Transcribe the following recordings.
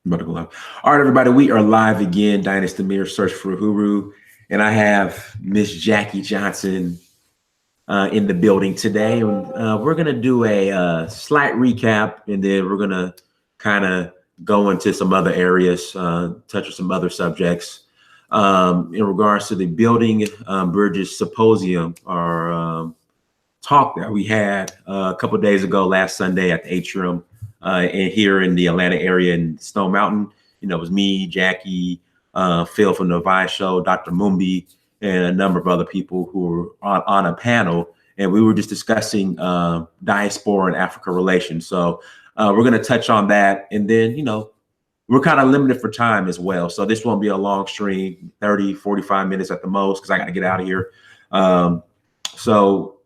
About to go live. All right, everybody, we are live again. Dynasty Mirror Search for Huru, and I have Miss Jackie Johnson in the building today. We're gonna do a slight recap, and then we're gonna kind of go into some other areas, touch on some other subjects in regards to the Building Bridges Symposium, or talk that we had a couple of days ago, last Sunday at the Atrium, and here in the Atlanta area in Stone Mountain. It was me, Jackie, Phil from the Vice Show, Dr. Mumbi, and a number of other people who were on a panel. And we were just discussing diaspora and Africa relations. So we're going to touch on that. And then, we're kind of limited for time as well. So this won't be a long stream, 30, 45 minutes at the most, because I got to get out of here. So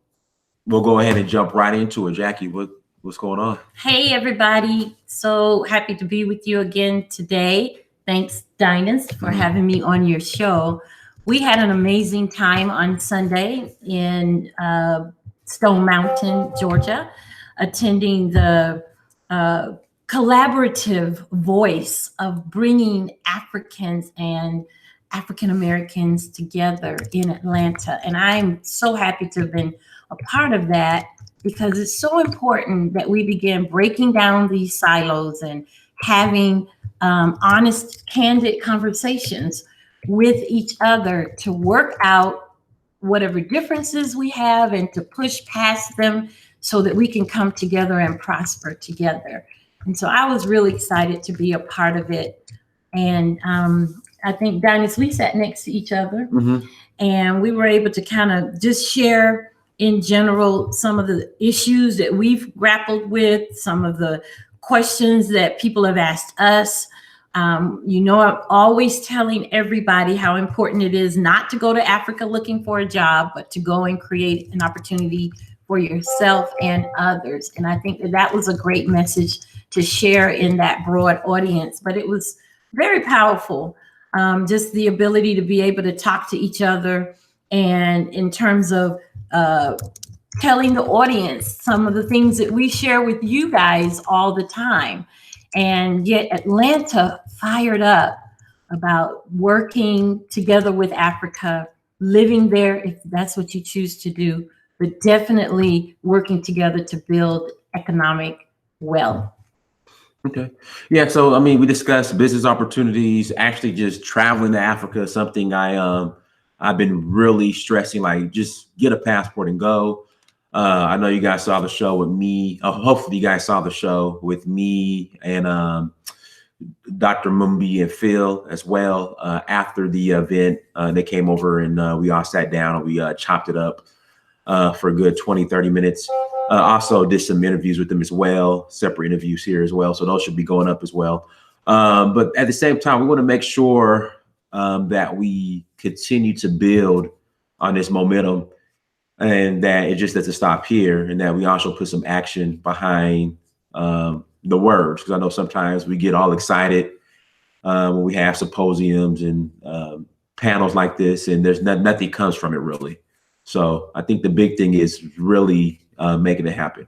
we'll go ahead and jump right into it. Jackie, what's going on? Hey, everybody. So happy to be with you again today. Thanks, Dinus, for having me on your show. We had an amazing time on Sunday in Stone Mountain, Georgia, attending the collaborative voice of bringing Africans and African Americans together in Atlanta. And I'm so happy to have been a part of that, because it's so important that we begin breaking down these silos and having honest, candid conversations with each other to work out whatever differences we have and to push past them so that we can come together and prosper together. And so I was really excited to be a part of it. And I think, Dennis, we sat next to each other, and we were able to kind of just share in general some of the issues that we've grappled with, some of the questions that people have asked us. I'm always telling everybody how important it is not to go to Africa looking for a job, but to go and create an opportunity for yourself and others. And I think that was a great message to share in that broad audience, but it was very powerful. Just the ability to be able to talk to each other, and in terms of telling the audience some of the things that we share with you guys all the time. And yet Atlanta fired up about working together with Africa, living there if that's what you choose to do, but definitely working together to build economic wealth. Okay. Yeah. So, we discussed business opportunities, actually just traveling to Africa, something I've been really stressing, like just get a passport and go. I know you guys saw the show with me. Hopefully you guys saw the show with me and Dr. Mumbi and Phil as well. After the event, they came over and we all sat down and we chopped it up for a good 20, 30 minutes. Also did some interviews with them as well, separate interviews here as well. So those should be going up as well. But at the same time, we want to make sure that we continue to build on this momentum, and that it just doesn't stop here, and that we also put some action behind the words. Because I know sometimes we get all excited when we have symposiums and panels like this, and there's nothing comes from it really. So I think the big thing is really making it happen.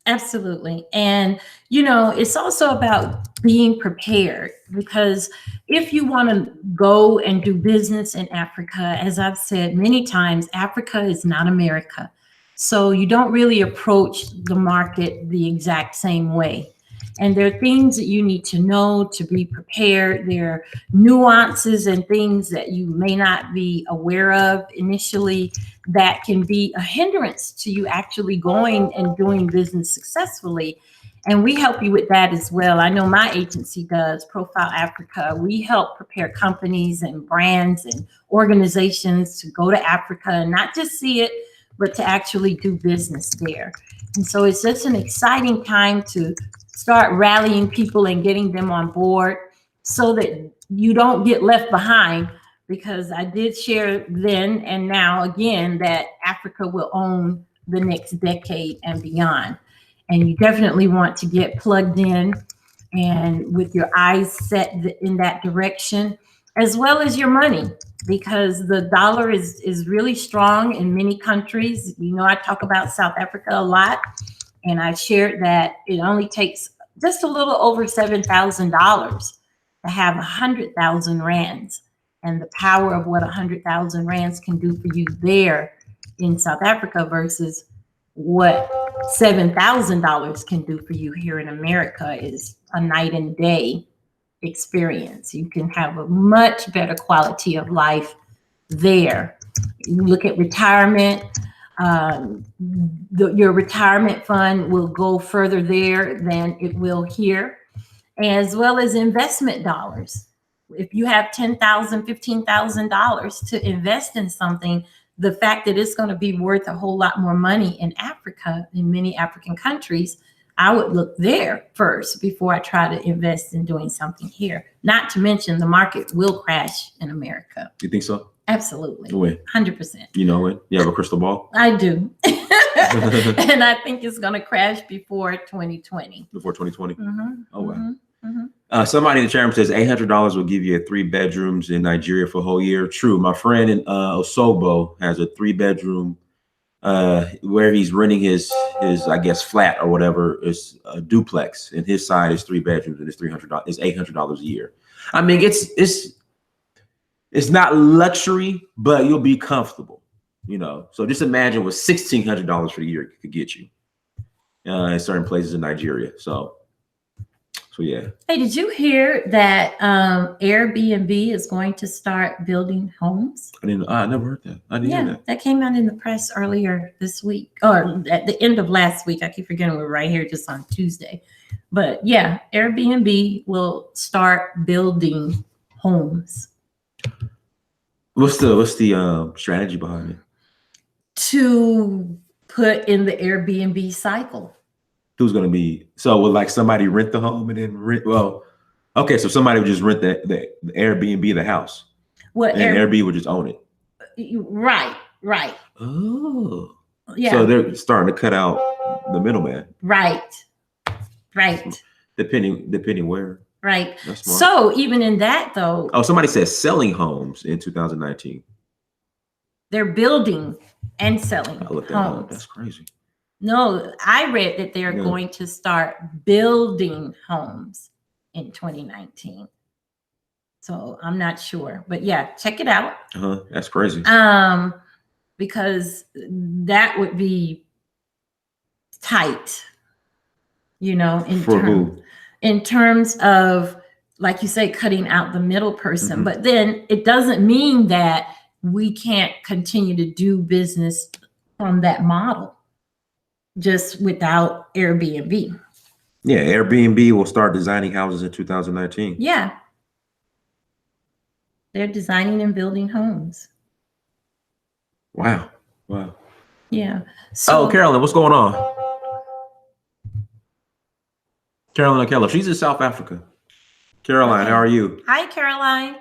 Absolutely. And, it's also about being prepared, because if you want to go and do business in Africa, as I've said many times, Africa is not America. So you don't really approach the market the exact same way. And there are things that you need to know to be prepared. There are nuances and things that you may not be aware of initially that can be a hindrance to you actually going and doing business successfully. And we help you with that as well. I know my agency does, Profile Africa. We help prepare companies and brands and organizations to go to Africa and not just see it, but to actually do business there. And so it's just an exciting time to start rallying people and getting them on board so that you don't get left behind, because I did share then and now again that Africa will own the next decade and beyond. And you definitely want to get plugged in and with your eyes set in that direction, as well as your money, because the dollar is really strong in many countries. I talk about South Africa a lot, and I shared that it only takes just a little over $7,000 to have 100,000 rands, and the power of what 100,000 rands can do for you there in South Africa versus what $7,000 can do for you here in America is a night and day experience. You can have a much better quality of life there. You look at retirement. Your retirement fund will go further there than it will here, as well as investment dollars. If you have $10,000, $15,000 to invest in something, the fact that it's going to be worth a whole lot more money in Africa, in many African countries, I would look there first before I try to invest in doing something here. Not to mention the market will crash in America. You think so? Absolutely. When? 100%. You know when? You have a crystal ball? I do. And I think it's going to crash before 2020. Before 2020? Mm-hmm. Oh, wow. Mm-hmm. Mm-hmm. Somebody in the chat room says $800 will give you 3 bedrooms in Nigeria for a whole year. True. My friend in Osogbo has a 3-bedroom where he's renting his I guess flat or whatever is a duplex, and his side is 3 bedrooms, and it's $300. It's $800 a year. I mean, it's not luxury, but you'll be comfortable, you know. So just imagine what $1,600 for the year could get you in certain places in Nigeria. So yeah. Hey, did you hear that Airbnb is going to start building homes? I never heard that. I didn't hear that. That came out in the press earlier this week, or at the end of last week. I keep forgetting we're right here just on Tuesday. But yeah, Airbnb will start building homes. What's the strategy behind it? To put in the Airbnb cycle. Who's going to be, so will like somebody rent the home and then rent, well, okay, so somebody would just rent the Airbnb, the house. What? And Airbnb would just own it. Right. Oh. Yeah. So they're starting to cut out the middleman. Right. Depending where. Right. That's smart. So even in that though. Oh, somebody says selling homes in 2019. They're building and selling homes. That's crazy. No, I read that they're going to start building homes in 2019. So I'm not sure, but yeah, check it out. That's crazy. Because that would be tight, you know, in terms of, like you say, cutting out the middle person. Mm-hmm. But then it doesn't mean that we can't continue to do business from that model, just without Airbnb. Yeah, Airbnb will start designing houses in 2019. Yeah. They're designing and building homes. Wow. Yeah. So, Carolyn, what's going on? Carolyn Keller, she's in South Africa. Caroline, how are you? Hi, Caroline.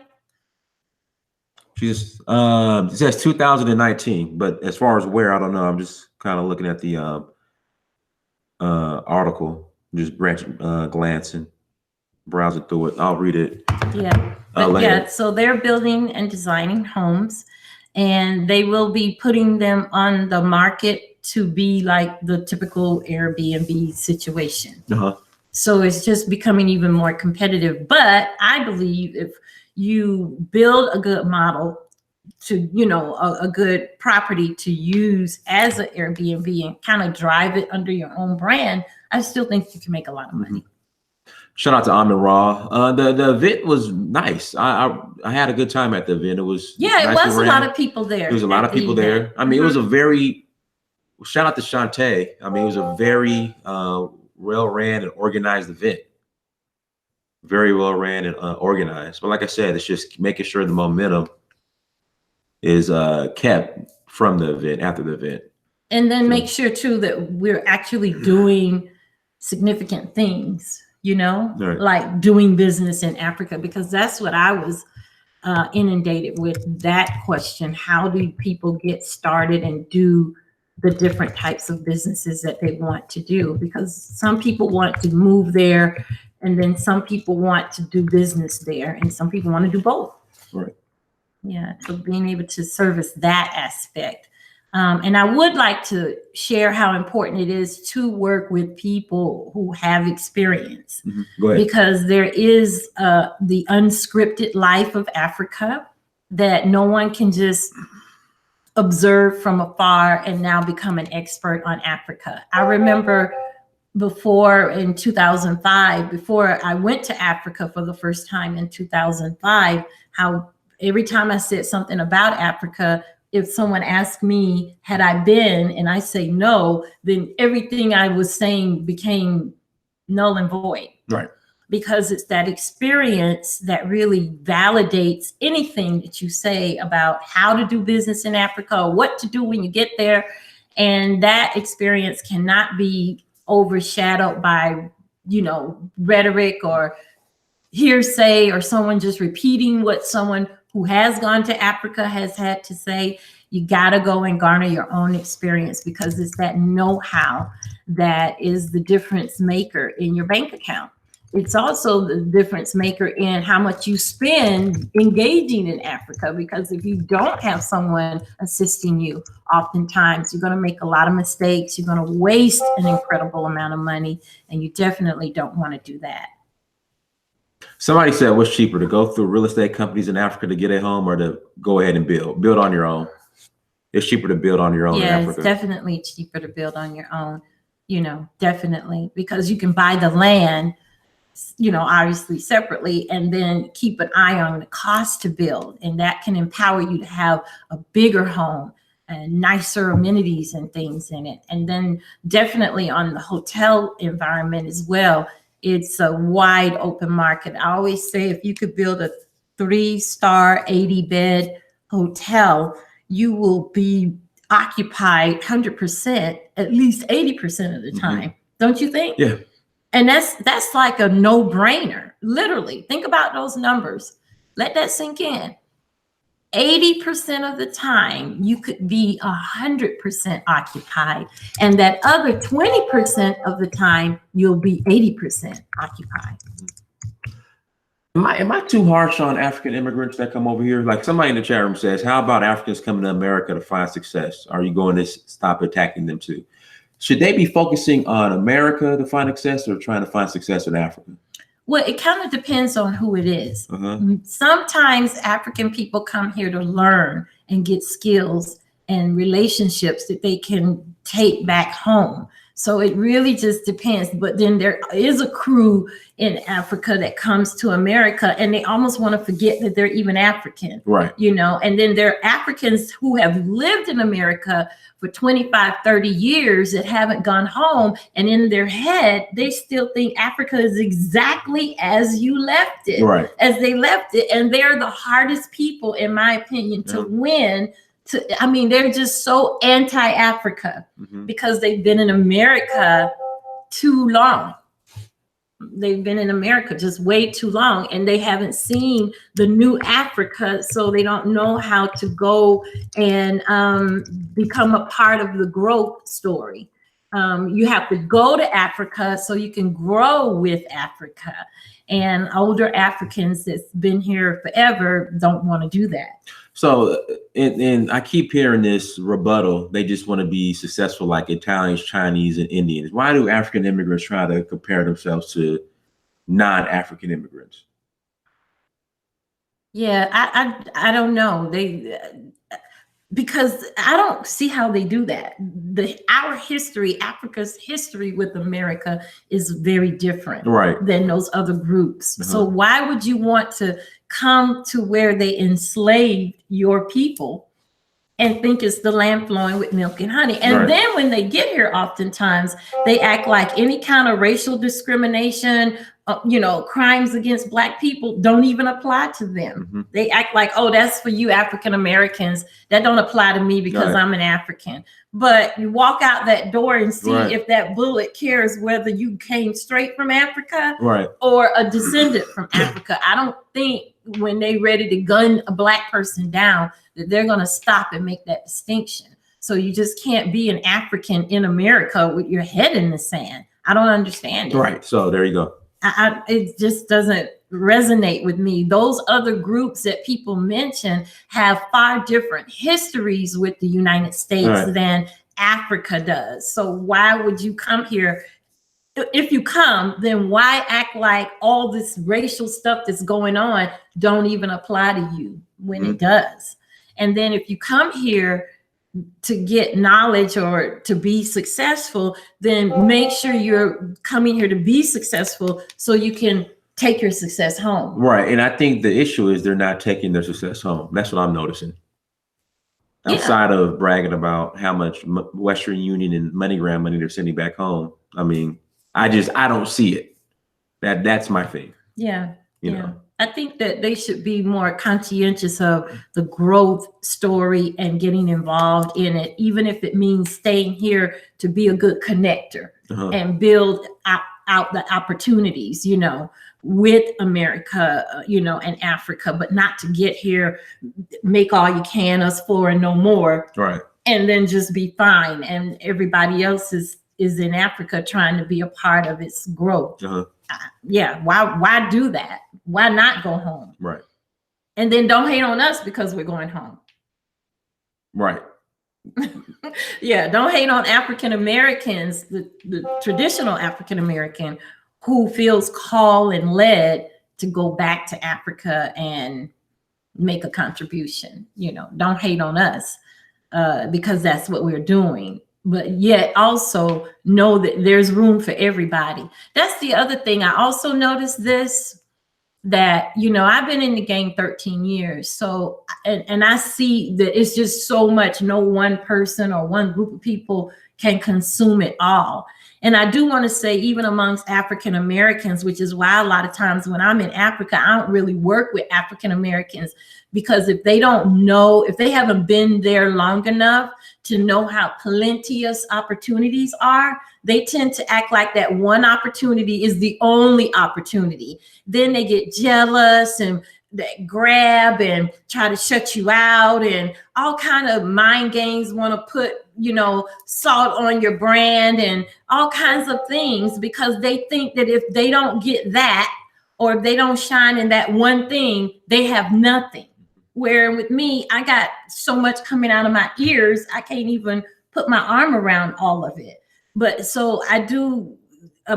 She's it says 2019, but as far as where, I don't know. I'm just kind of looking at the article, just glancing, browsing through it. I'll read it. Yeah. Yeah. So they're building and designing homes, and they will be putting them on the market to be like the typical Airbnb situation. So it's just becoming even more competitive. But I believe if you build a good model to, you know, a good property to use as an Airbnb and kind of drive it under your own brand, I still think you can make a lot of money. Shout out to Amin Ra. The event was nice. I had a good time at the event. It was it was a lot of people there. There was a lot of people there. I mean, it was a very, shout out to Shantae. I mean, it was a very well ran and organized event. Very well ran and organized. But like I said, it's just making sure the momentum is kept from the event, after the event. And then make sure too that we're actually doing significant things, you know, like doing business in Africa, because that's what I was inundated with, that question. How do people get started and do the different types of businesses that they want to do? Because some people want to move there, and then some people want to do business there, and some people want to do both. Right. Yeah. So being able to service that aspect And I would like to share how important it is to work with people who have experience, Go ahead. because there is the unscripted life of Africa that no one can just observe from afar and now become an expert on Africa. I remember before in 2005, before I went to Africa for the first time in 2005, how every time I said something about Africa, if someone asked me, had I been, and I say no, then everything I was saying became null and void. Right. Because it's that experience that really validates anything that you say about how to do business in Africa, or what to do when you get there. And that experience cannot be overshadowed by, rhetoric or hearsay, or someone just repeating what someone who has gone to Africa has had to say. You got to go and garner your own experience, because it's that know-how that is the difference maker in your bank account. It's also the difference maker in how much you spend engaging in Africa, because if you don't have someone assisting you, oftentimes you're going to make a lot of mistakes. You're going to waste an incredible amount of money, and you definitely don't want to do that. Somebody said, what's cheaper, to go through real estate companies in Africa to get a home, or to go ahead and build on your own? It's cheaper to build on your own in Africa. It's definitely cheaper to build on your own, definitely, because you can buy the land, obviously separately, and then keep an eye on the cost to build. And that can empower you to have a bigger home and nicer amenities and things in it. And then definitely on the hotel environment as well, it's a wide open market. I always say, if you could build a 3-star 80-bed hotel, you will be occupied 100%, at least 80% of the time. Don't you think? Yeah. And that's like a no-brainer. Literally, think about those numbers. Let that sink in. 80% of the time, you could be 100% occupied, and that other 20% of the time, you'll be 80% occupied. Am I too harsh on African immigrants that come over here? Like somebody in the chat room says, how about Africans coming to America to find success? Are you going to stop attacking them too? Should they be focusing on America to find success, or trying to find success in Africa? Well, it kind of depends on who it is. Sometimes African people come here to learn and get skills and relationships that they can take back home. So it really just depends. But then there is a crew in Africa that comes to America, and they almost want to forget that they're even African. Right. And then there are Africans who have lived in America for 25, 30 years that haven't gone home. And in their head, they still think Africa is exactly as you left it, right, as they left it. And they're the hardest people, in my opinion, to win. They're just so anti-Africa because they've been in America too long. They've been in America just way too long, and they haven't seen the new Africa, so they don't know how to go and become a part of the growth story. You have to go to Africa so you can grow with Africa. And older Africans that's been here forever don't want to do that. So, and I keep hearing this rebuttal. They just want to be successful like Italians, Chinese, and Indians. Why do African immigrants try to compare themselves to non-African immigrants? Yeah, I don't know. Because I don't see how they do that. Our history, Africa's history with America is very different than those other groups. So why would you want to come to where they enslaved your people and think it's the land flowing with milk and honey? And then when they get here, oftentimes they act like any kind of racial discrimination, crimes against Black people don't even apply to them. They act like, oh, that's for you African Americans. That don't apply to me because I'm an African. But you walk out that door and see if that bullet cares whether you came straight from Africa or a descendant from Africa. I don't think when they ready to gun a Black person down that they're going to stop and make that distinction. So you just can't be an African in America with your head in the sand. I don't understand it. Right. So there you go. It just doesn't resonate with me. Those other groups that people mention have far different histories with the United States than Africa does. So why would you come here? If you come, then why act like all this racial stuff that's going on don't even apply to you when it does? And then if you come here to get knowledge or to be successful, then make sure you're coming here to be successful so you can take your success home. Right. And I think the issue is they're not taking their success home. That's what I'm noticing. Outside of bragging about how much Western Union and MoneyGram money they're sending back home. I mean, I don't see it. That's my thing. Yeah. You know. I think that they should be more conscientious of the growth story and getting involved in it, even if it means staying here to be a good connector and build out the opportunities, you know, with America, you know, and Africa, but not to get here, make all you can, us for and no more. Right. And then just be fine. And everybody else is in Africa trying to be a part of its growth. Yeah. Why do that? Why not go home? Right. And then don't hate on us because we're going home. Right. Yeah. Don't hate on African Americans, the traditional African American who feels called and led to go back to Africa and make a contribution. You know, don't hate on us because that's what we're doing. But yet also know that there's room for everybody. That's the other thing. I also noticed this, that, you know, I've been in the game 13 years. So, and I see that it's just so much, no one person or one group of people can consume it all. And I do want to say, even amongst African Americans, which is why a lot of times when I'm in Africa, I don't really work with African Americans, because if they don't know, if they haven't been there long enough to know how plenteous opportunities are, they tend to act like that one opportunity is the only opportunity. Then they get jealous and they grab and try to shut you out, and all kind of mind games, want to put, you know, salt on your brand and all kinds of things, because they think that if they don't get that, or if they don't shine in that one thing, they have nothing. Where with me, I got so much coming out of my ears, I can't even put my arm around all of it. But so I do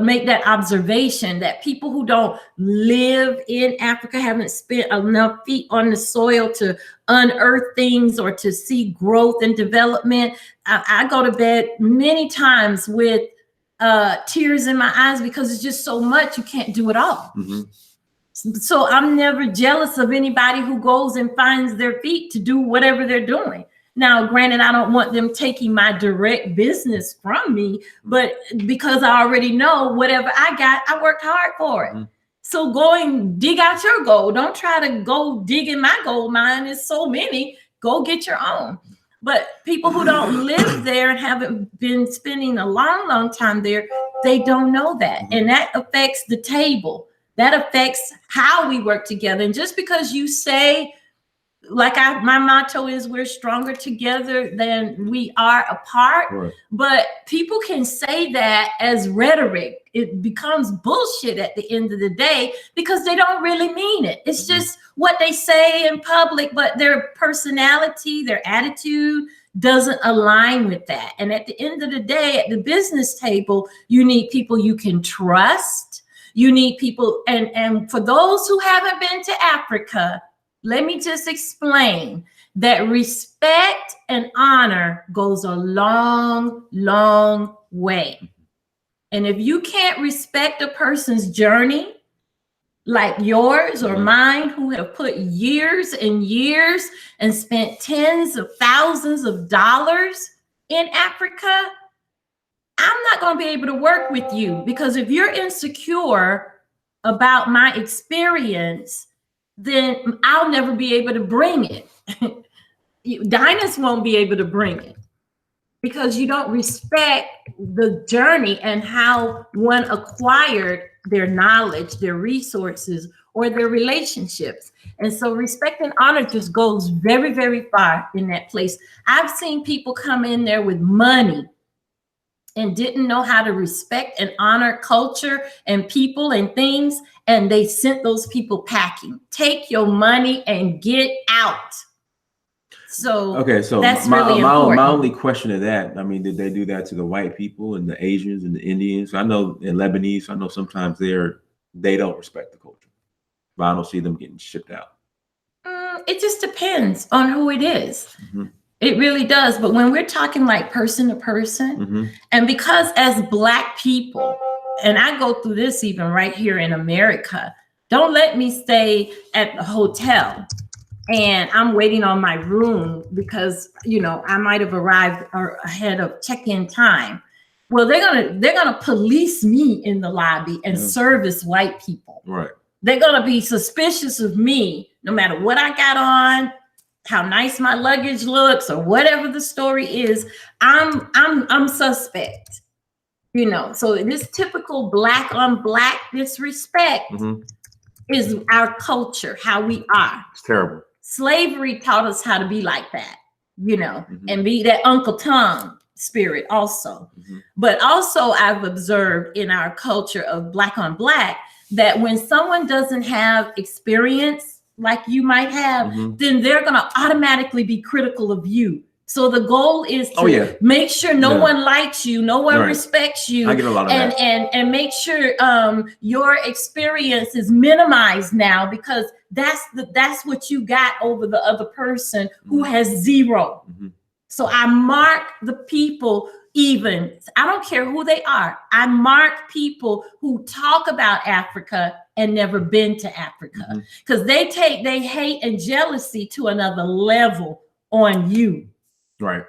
make that observation that people who don't live in Africa, haven't spent enough feet on the soil to unearth things or to see growth and development. I go to bed many times with tears in my eyes, because it's just so much, you can't do it all. So I'm never jealous of anybody who goes and finds their feet to do whatever they're doing. Now, granted, I don't want them taking my direct business from me, but because I already know whatever I got, I worked hard for it. So go and dig out your gold. Don't try to go dig in my gold mine. There's so many. Go get your own. But people who don't live there and haven't been spending a long, long time there, they don't know that. And that affects the table. That affects how we work together. And just because you say, like my motto is, we're stronger together than we are apart. Right. But people can say that as rhetoric. It becomes bullshit at the end of the day, because they don't really mean it. It's just what they say in public, but their personality, their attitude doesn't align with that. And at the end of the day, at the business table, you need people you can trust. You need people, and for those who haven't been to Africa, let me just explain that respect and honor goes a long, long way. And if you can't respect a person's journey, like yours or mine, who have put years and years and spent tens of thousands of dollars in Africa, I'm not going to be able to work with you, because if you're insecure about my experience, then I'll never be able to bring it. Diners won't be able to bring it, because you don't respect the journey and how one acquired their knowledge, their resources, or their relationships. And so respect and honor just goes very, very far in that place. I've seen people come in there with money and didn't know how to respect and honor culture and people and things and they sent those people packing. Take your money and get out. So okay, so that's my, really my, important. my only question to that, I mean, did they do that to the white people and the Asians and the Indians? I know in Lebanese, I know sometimes they don't respect the culture, but I don't see them getting shipped out. It just depends on who it is. It really does. But when we're talking like person to person, and because as Black people, and I go through this even right here in America, don't let me stay at the hotel and I'm waiting on my room because, you know, I might have arrived or ahead of check-in time. Well, they're gonna police me in the lobby and service white people. Right. They're gonna be suspicious of me no matter what I got on, how nice my luggage looks, or whatever the story is. I'm suspect. You know, so this typical Black on Black disrespect is our culture, how we are. It's terrible. Slavery taught us how to be like that, you know, and be that Uncle Tom spirit also. But also I've observed in our culture of Black on Black that when someone doesn't have experience like you might have, then they're going to automatically be critical of you. So the goal is to make sure no one likes you, no one respects you. I get a lot of that. And make sure your experience is minimized now, because that's what you got over the other person who has zero. So I mark the people, even I don't care who they are. I mark people who talk about Africa and never been to Africa, because they take their hate and jealousy to another level on you. Right.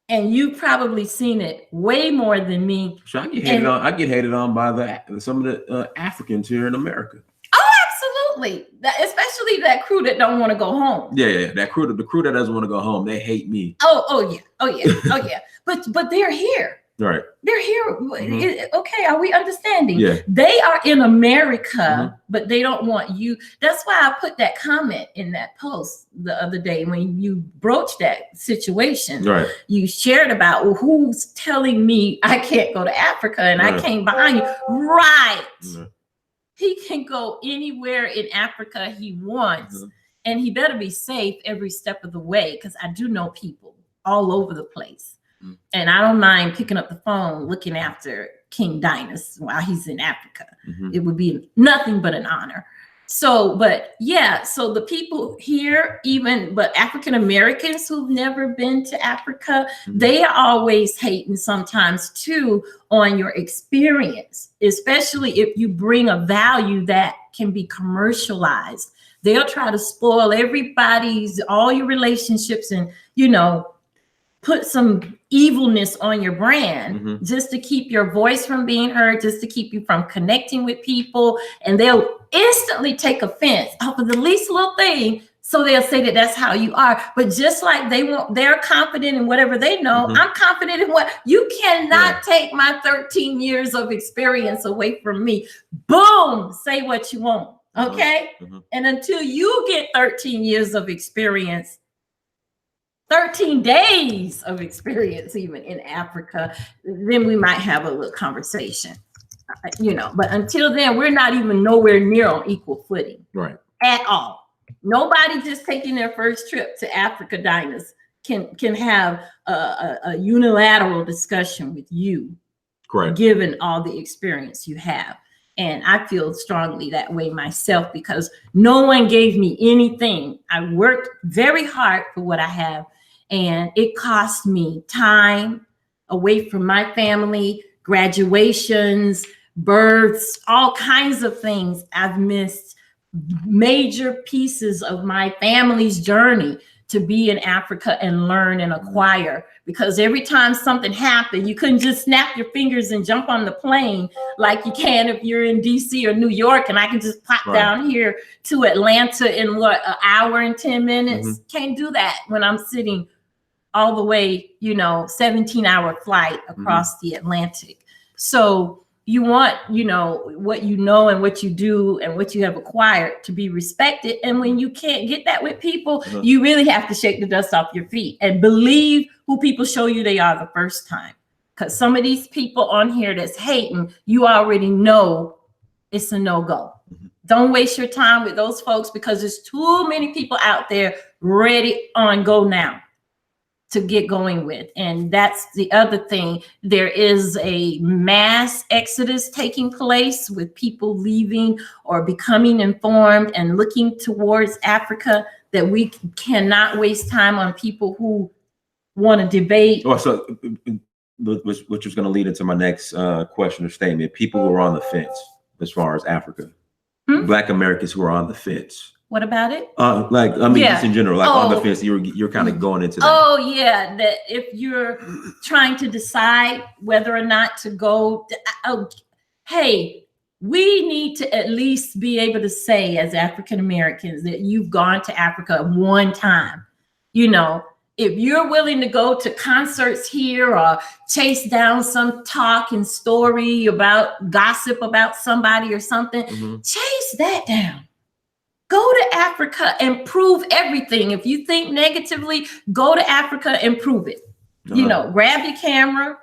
And you've probably seen it way more than me. So I get hated on. I get hated on by some of the Africans here in America. Oh, absolutely. Especially that crew that don't want to go home. Yeah. That crew, the crew that doesn't want to go home, they hate me. Oh yeah. But they're here. Right. They're here. Okay, are we understanding? Yeah. They are in America, but they don't want you. That's why I put that comment in that post the other day when you broached that situation. Right. You shared about, well, who's telling me I can't go to Africa and I came behind you. Right. He can go anywhere in Africa he wants, and he better be safe every step of the way, because I do know people all over the place. And I don't mind picking up the phone, looking after King Dinas while he's in Africa. It would be nothing but an honor. So, but yeah, so the people here, but African Americans who've never been to Africa, they are always hating sometimes too on your experience, especially if you bring a value that can be commercialized. They'll try to spoil all your relationships, and, you know, put some evilness on your brand just to keep your voice from being heard, just to keep you from connecting with people. And they'll instantly take offense off of the least little thing. So they'll say that that's how you are. But just like they're confident in whatever they know, I'm confident in what you cannot take my 13 years of experience away from me. Boom, say what you want. Okay. And until you get 13 years of experience, 13 days of experience, even in Africa, then we might have a little conversation, you know. But until then, we're not even nowhere near on equal footing, right? At all. Nobody just taking their first trip to Africa, Dinas, can have a unilateral discussion with you, correct? Given all the experience you have. And I feel strongly that way myself, because no one gave me anything. I worked very hard for what I have. And it cost me time away from my family, graduations, births, all kinds of things. I've missed major pieces of my family's journey to be in Africa and learn and acquire, because every time something happened, you couldn't just snap your fingers and jump on the plane like you can if you're in DC or New York, and I can just pop down here to Atlanta in an hour and 10 minutes. Can't do that when I'm sitting all the way, 17-hour flight across the Atlantic. So you want, what you know and what you do and what you have acquired to be respected. And when you can't get that with people, you really have to shake the dust off your feet and believe who people show you they are the first time. Because some of these people on here that's hating, you already know it's a no-go. Don't waste your time with those folks because there's too many people out there ready on go now to get going with. And that's the other thing. There is a mass exodus taking place with people leaving or becoming informed and looking towards Africa, that we cannot waste time on people who want to debate. Oh, so which was going to lead into my next question or statement. People who are on the fence as far as Africa, Black Americans who are on the fence. What about it? Like, I mean, just in general, like on the fence, you're kind of going into that. Oh, yeah. That if you're trying to decide whether or not to go, hey, we need to at least be able to say as African Americans that you've gone to Africa one time. You know, if you're willing to go to concerts here or chase down some talk and story about gossip about somebody or something, chase that down. Go to Africa and prove everything. If you think negatively, go to Africa and prove it. You know, grab your camera,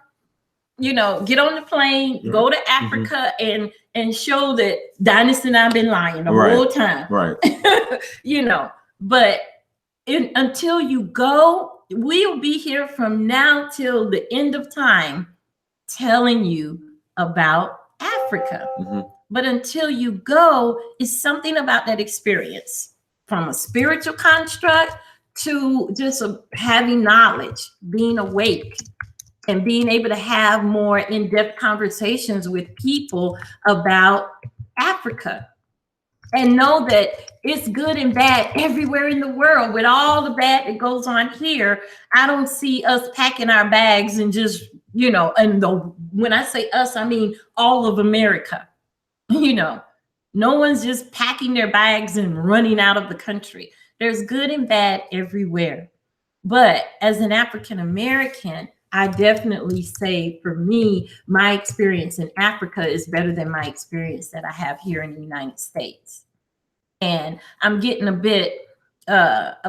you know, get on the plane, go to Africa and show that Dynasty and I've been lying the whole time. Right. You know, but until you go, we'll be here from now till the end of time telling you about Africa. But until you go, it's something about that experience, from a spiritual construct to just having knowledge, being awake, and being able to have more in-depth conversations with people about Africa. And know that it's good and bad everywhere in the world. With all the bad that goes on here, I don't see us packing our bags and just, you know, and when I say us, I mean all of America. You know, no one's just packing their bags and running out of the country. There's good and bad everywhere. But as an African American, I definitely say for me, my experience in Africa is better than my experience that I have here in the United States. And I'm getting a bit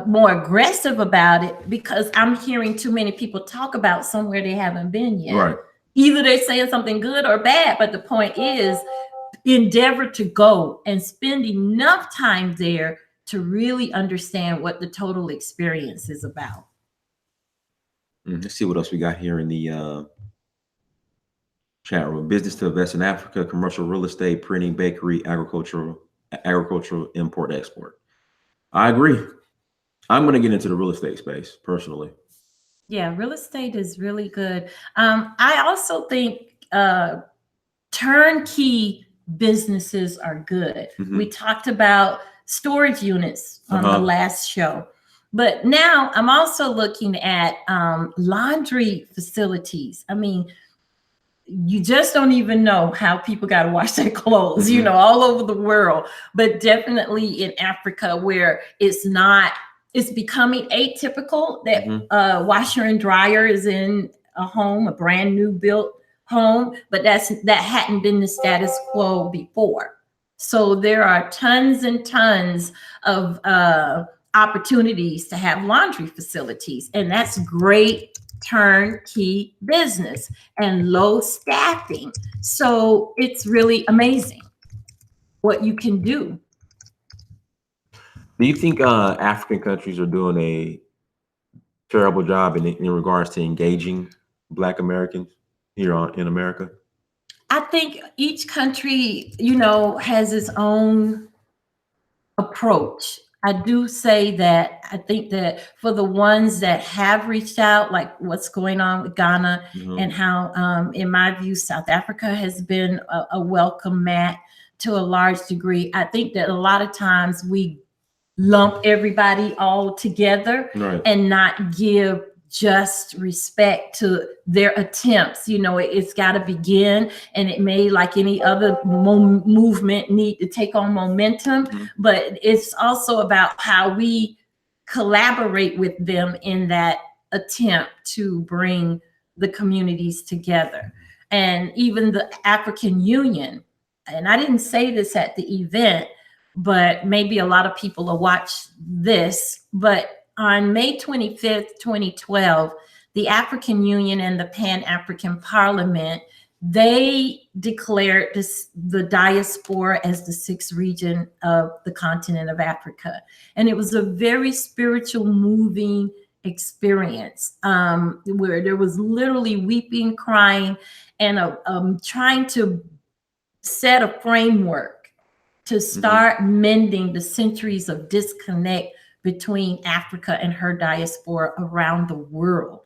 more aggressive about it because I'm hearing too many people talk about somewhere they haven't been yet. Right. Either they're saying something good or bad, but the point is, endeavor to go and spend enough time there to really understand what the total experience is about. Let's see what else we got here in the chat room. Business to invest in Africa, commercial real estate, printing, bakery, agricultural import, export. I agree. I'm going to get into the real estate space personally. Yeah, real estate is really good. I also think turnkey businesses are good. We talked about storage units on the last show, but now I'm also looking at laundry facilities. I mean, you just don't even know how people got to wash their clothes, you know, all over the world, but definitely in Africa where it's becoming atypical that washer and dryer is in a home, a brand new built home, but that hadn't been the status quo before. So there are tons and tons of opportunities to have laundry facilities, and that's great turnkey business and low staffing. So it's really amazing what you can do. Do you think African countries are doing a terrible job in regards to engaging Black Americans here in America? I think each country, you know, has its own approach. I do say that I think that for the ones that have reached out, like what's going on with Ghana and how, in my view, South Africa has been a welcome mat to a large degree. I think that a lot of times we lump everybody all together and not give just respect to their attempts. You know, it's got to begin, and it may, like any other movement, need to take on momentum, but it's also about how we collaborate with them in that attempt to bring the communities together. And even the African Union, and I didn't say this at the event, but maybe a lot of people will watch this, but on May 25th, 2012, the African Union and the Pan-African Parliament they declared the diaspora as the sixth region of the continent of Africa. And it was a very spiritual, moving experience, where there was literally weeping, crying, and trying to set a framework to start mending the centuries of disconnect between Africa and her diaspora around the world.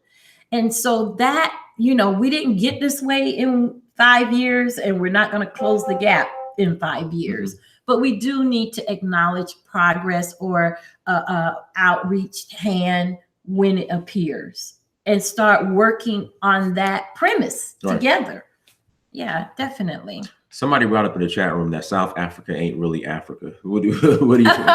And so that, we didn't get this way in 5 years, and we're not going to close the gap in 5 years. But we do need to acknowledge progress or outreached hand when it appears, and start working on that premise together. Yeah, definitely. Somebody brought up in the chat room that South Africa ain't really Africa. What do you think?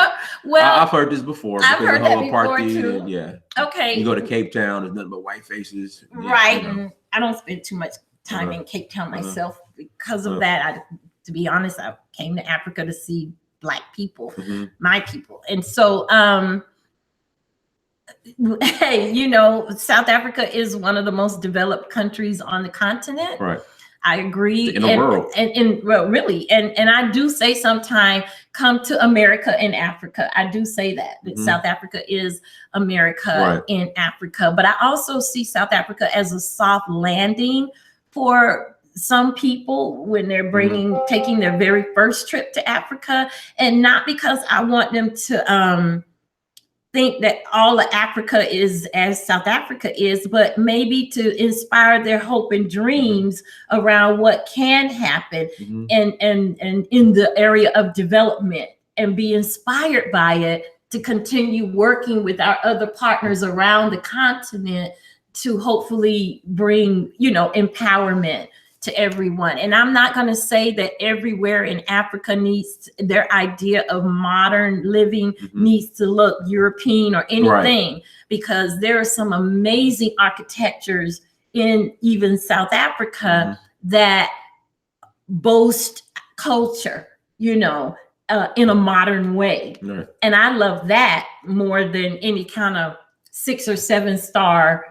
Well, I've heard this before. I've heard that before apartheid too. And, yeah. Okay. You go to Cape Town, there's nothing but white faces. Right. And I don't spend too much time in Cape Town myself because of that. To be honest, I came to Africa to see Black people, my people. And so, hey, South Africa is one of the most developed countries on the continent. Right. I agree. In the world. And well, really. And I do say sometimes, come to America in Africa. I do say that South Africa is America in Africa. But I also see South Africa as a soft landing for some people when they're taking their very first trip to Africa. And not because I want them to think that all of Africa is as South Africa is, but maybe to inspire their hope and dreams around what can happen and in the area of development, and be inspired by it to continue working with our other partners around the continent to hopefully bring, empowerment to everyone. And I'm not going to say that everywhere in Africa needs their idea of modern living needs to look European or anything, because there are some amazing architectures in even South Africa that boast culture, in a modern way. And I love that more than any kind of 6 or 7 star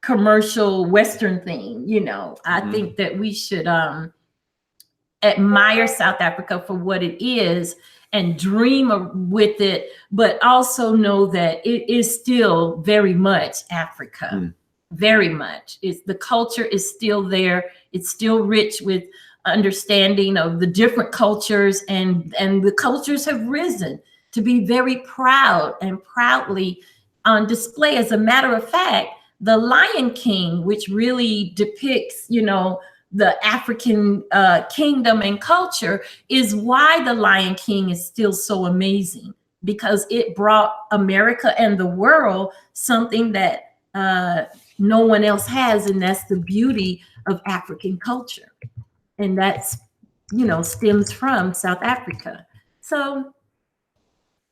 commercial Western thing. I think that we should admire South Africa for what it is and dream with it, but also know that it is still very much Africa. Very much. The culture is still there. It's still rich with understanding of the different cultures, and the cultures have risen to be very proud and proudly on display. As a matter of fact, The Lion King, which really depicts, the African kingdom and culture, is why The Lion King is still so amazing, because it brought America and the world something that no one else has, and that's the beauty of African culture. And that's, stems from South Africa. So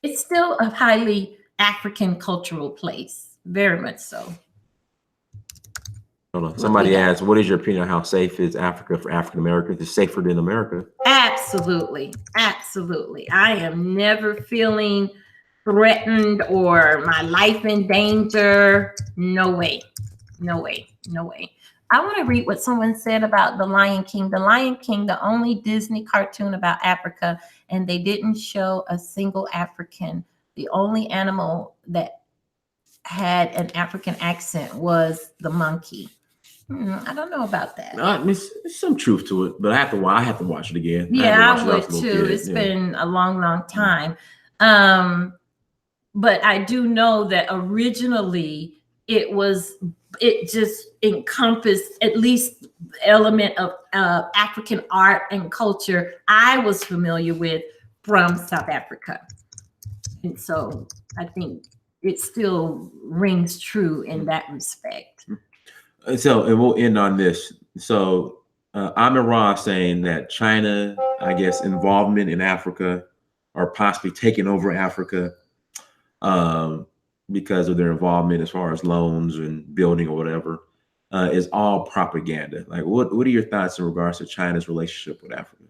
it's still a highly African cultural place, very much so. Hold on. Somebody asked, what is your opinion on how safe is Africa for African Americans? Is it safer than America? Absolutely. Absolutely. I am never feeling threatened or my life in danger. No way. No way. No way. I want to read what someone said about The Lion King. The Lion King, the only Disney cartoon about Africa, and they didn't show a single African. The only animal that had an African accent was the monkey. I don't know about that. There's some truth to it, but I have to watch it again. Yeah, I would too. It's been a long, long time. But I do know that originally it just encompassed at least element of African art and culture I was familiar with from South Africa. And so I think it still rings true in that respect. So, and we'll end on this. So Amir Ra saying that China, I guess, involvement in Africa or possibly taking over Africa because of their involvement as far as loans and building or whatever, is all propaganda. Like, what are your thoughts in regards to China's relationship with Africa?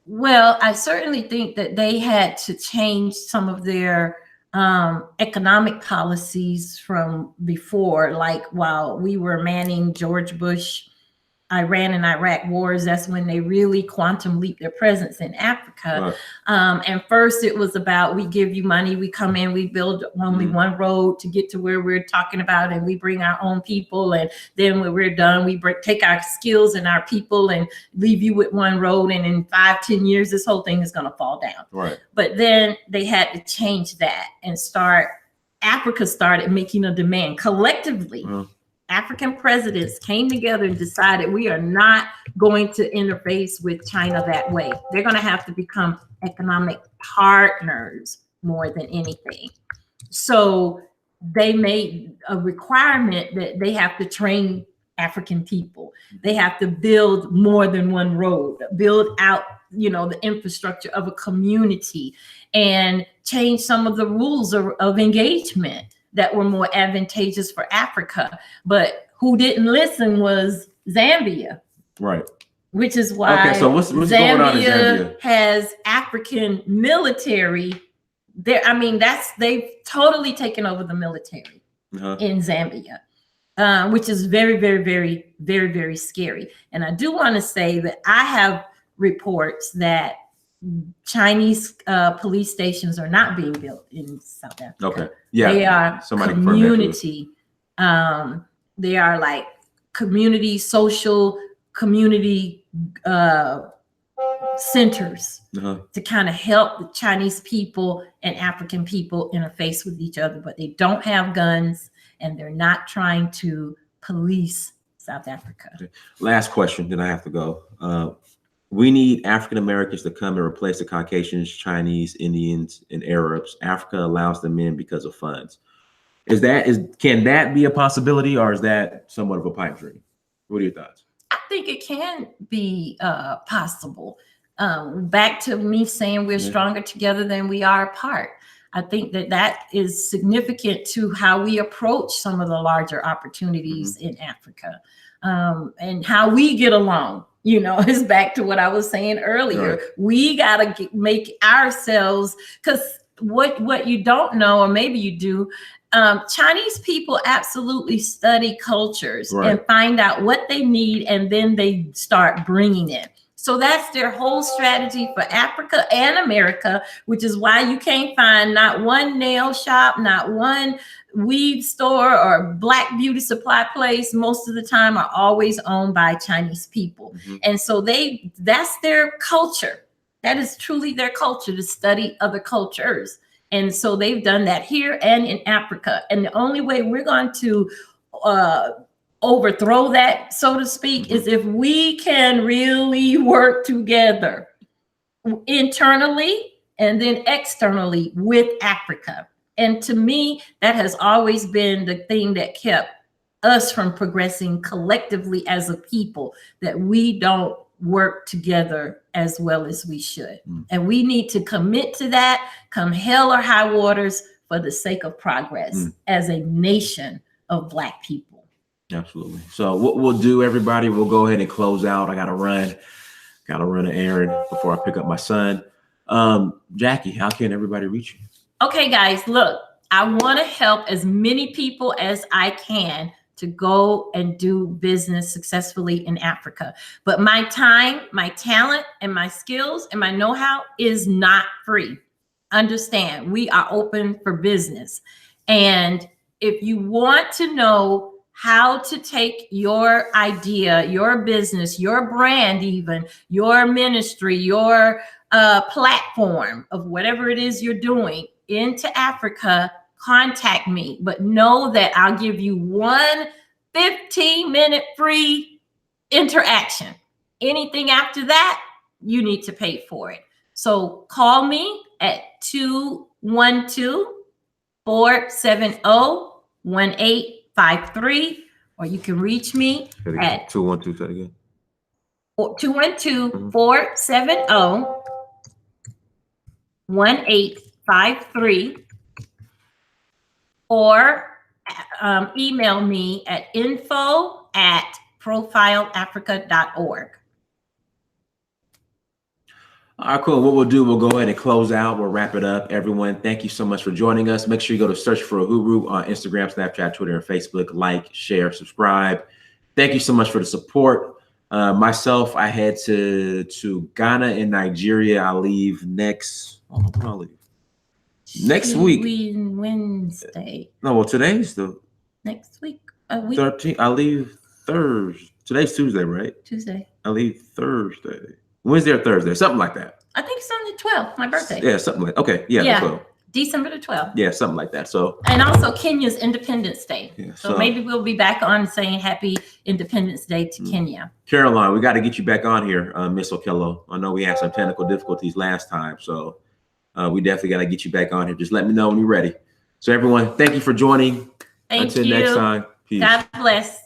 Well, I certainly think that they had to change some of their economic policies from before, like while we were manning George Bush Iran and Iraq wars, that's when they really quantum leap their presence in Africa. And first it was about, we give you money, we come in, we build only one road to get to where we're talking about, and we bring our own people. And then when we're done, we take our skills and our people and leave you with one road. And in 5-10 years, this whole thing is going to fall down. Right. But then they had to change that and Africa started making a demand collectively. African presidents came together and decided we are not going to interface with China that way. They're going to have to become economic partners more than anything. So they made a requirement that they have to train African people. They have to build more than one road, build out, the infrastructure of a community, and change some of the rules of engagement that were more advantageous for Africa. But who didn't listen was Zambia. Right. Which is why so what's going on in Zambia has African military there. I mean, they've totally taken over the military in Zambia, which is very, very, very, very, very scary. And I do want to say that I have reports that Chinese police stations are not being built in South Africa. Okay. Yeah. They are community. They are like social community centers to kind of help the Chinese people and African people interface with each other, but they don't have guns and they're not trying to police South Africa. Okay. Last question, then I have to go. We need African Americans to come and replace the Caucasians, Chinese, Indians, and Arabs. Africa allows them in because of funds. Can that be a possibility, or is that somewhat of a pipe dream? What are your thoughts? I think it can be possible. Back to me saying we're stronger together than we are apart. I think that is significant to how we approach some of the larger opportunities in Africa, and how we get along. It's back to what I was saying earlier. Right. We got to make ourselves, because what you don't know, or maybe you do, Chinese people absolutely study cultures and find out what they need, and then they start bringing it. So that's their whole strategy for Africa and America, which is why you can't find not one nail shop, not one weave store or black beauty supply place. Most of the time are always owned by Chinese people. And so that's their culture. That is truly their culture, to study other cultures. And so they've done that here and in Africa. And the only way we're going to overthrow that, so to speak, is if we can really work together internally and then externally with Africa. And to me, that has always been the thing that kept us from progressing collectively as a people, that we don't work together as well as we should. And we need to commit to that, come hell or high waters, for the sake of progress as a nation of Black people. Absolutely. So what we'll do, everybody, we'll go ahead and close out. I got to run an errand before I pick up my son. Jackie, how can everybody reach you? Okay, guys, look, I want to help as many people as I can to go and do business successfully in Africa. But my time, my talent, and my skills and my know-how is not free. Understand, we are open for business. And if you want to know how to take your idea, your business, your brand, even your ministry, your platform of whatever it is you're doing into Africa, contact me. But know that I'll give you one 15-minute free interaction. Anything after that, you need to pay for it. So call me at 212-470-1853, or you can reach me at 212, say it again. 212-470-1853, or email me at info@profileafrica.org. All right, cool. What we'll do, we'll go ahead and close out. We'll wrap it up. Everyone, thank you so much for joining us. Make sure you go to Search for Uhuru on Instagram, Snapchat, Twitter, and Facebook. Like, share, subscribe. Thank you so much for the support. Myself, I head to Ghana and Nigeria. I leave next. Oh, when I leave? Next week. Wednesday. No, well, today's the next week. A week. 13th. I leave Thursday. Today's Tuesday, right? Tuesday. I leave Thursday. Wednesday or Thursday, something like that. I think it's on the 12th, my birthday. Yeah, something like. Okay, yeah, Yeah. the 12th. December the 12th. Yeah, something like that. So. And also Kenya's Independence Day. Yeah, so maybe we'll be back on saying Happy Independence Day to Kenya. Caroline, we got to get you back on here, Miss Okello. I know we had some technical difficulties last time, so we definitely got to get you back on here. Just let me know when you're ready. So everyone, thank you for joining. Thank Until you. next time. Peace. God bless.